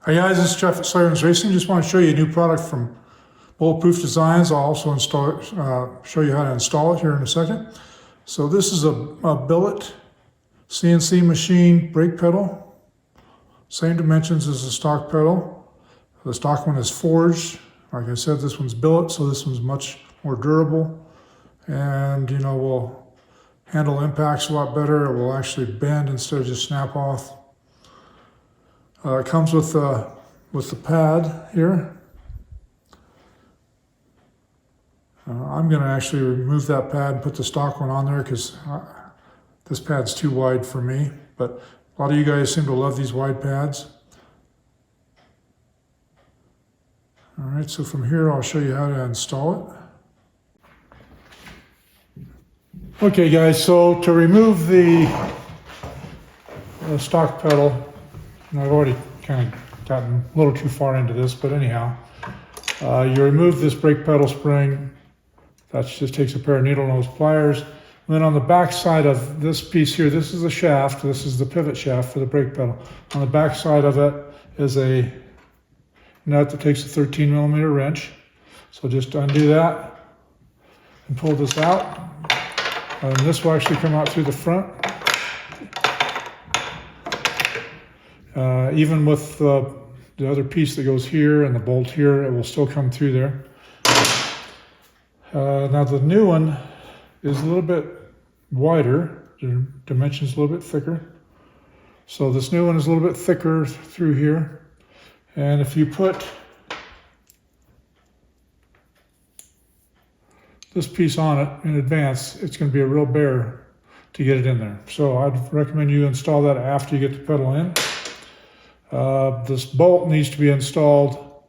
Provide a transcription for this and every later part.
Hi guys, this is Jeff at Sirens Racing. Just want to show you a new product from Bulletproof Designs. I'll also show you how to install it here in a second. So this is a Billet CNC machine brake pedal. Same dimensions as the stock pedal. The stock one is forged. Like I said, this one's billet, so this one's much more durable. And will handle impacts a lot better. It will actually bend instead of just snap off. It comes with the pad here. I'm going to actually remove that pad and put the stock one on there because this pad's too wide for me. But a lot of you guys seem to love these wide pads. All right, so from here I'll show you how to install it. Okay guys, so to remove the stock pedal, I've already kind of gotten a little too far into this, but anyhow, you remove this brake pedal spring. That just takes a pair of needle nose pliers. And then on the back side of this piece here, this is the shaft. This is the pivot shaft for the brake pedal. On the back side of it is a nut that takes a 13mm wrench. So just undo that and pull this out. And this will actually come out through the front. Even with the other piece that goes here and the bolt here, it will still come through there. Now the new one is a little bit wider, the dimensions a little bit thicker. So this new one is a little bit thicker through here. And if you put this piece on it in advance, it's going to be a real bear to get it in there. So I'd recommend you install that after you get the pedal in. This bolt needs to be installed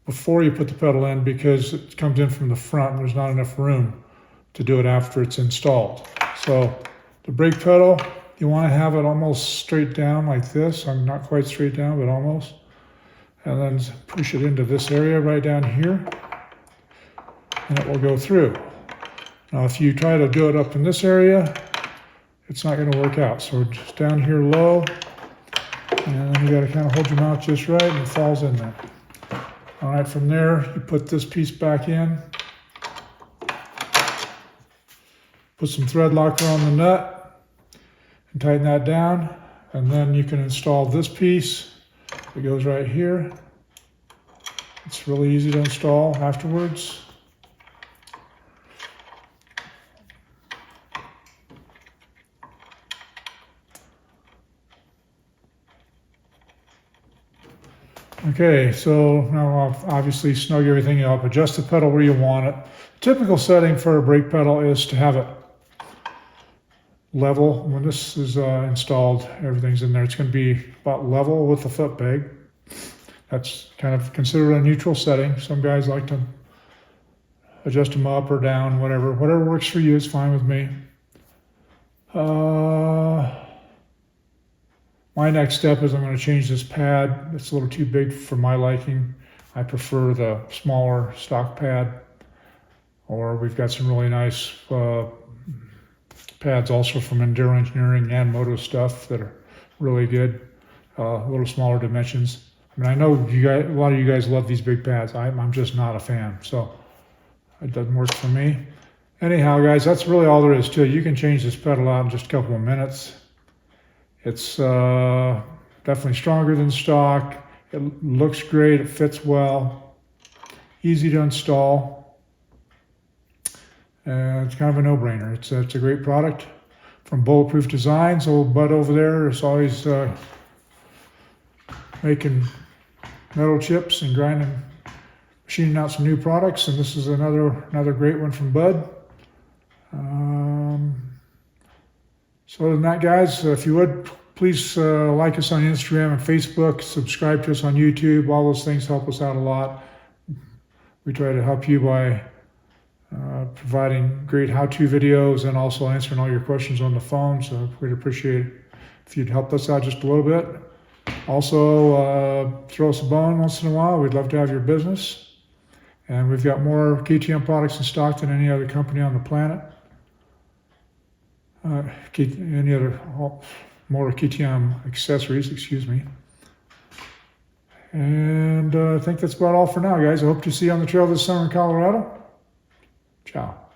before you put the pedal in because it comes in from the front and there's not enough room to do it after it's installed. So the brake pedal, you want to have it almost straight down like this. I'm not quite straight down, but almost. And then push it into this area right down here and it will go through. Now if you try to do it up in this area, it's not going to work out. So just down here low. And then you got to kind of hold your mouth just right and it falls in there. All right, from there, you put this piece back in. Put some thread locker on the nut and tighten that down. And then you can install this piece. It goes right here. It's really easy to install afterwards. Okay, so now I've obviously snug everything up, adjust the pedal where you want it. Typical setting for a brake pedal is to have it level. When this is installed, everything's in there. It's going to be about level with the foot peg. That's kind of considered a neutral setting. Some guys like to adjust them up or down, whatever. Whatever works for you is fine with me. My next step is I'm going to change this pad. It's a little too big for my liking. I prefer the smaller stock pad. Or we've got some really nice pads also from Enduro Engineering and Moto Stuff that are really good. A little smaller dimensions. I mean, I know you guys, a lot of you guys love these big pads. I'm just not a fan, so it doesn't work for me. Anyhow, guys, that's really all there is to it. You can change this pedal out in just a couple of minutes. It's definitely stronger than stock. It looks great. It fits well. Easy to install. It's kind of a no-brainer. It's a great product from Bulletproof Designs. Old Bud over there is always making metal chips and machining out some new products. And this is another great one from Bud. So other than that, guys, if you would, please like us on Instagram and Facebook, subscribe to us on YouTube. All those things help us out a lot. We try to help you by providing great how-to videos and also answering all your questions on the phone. So we'd appreciate it if you'd help us out just a little bit. Also, throw us a bone once in a while. We'd love to have your business. And we've got more KTM products in stock than any other company on the planet. More KTM accessories, excuse me. And I think that's about all for now, guys. I hope to see you on the trail this summer in Colorado. Ciao.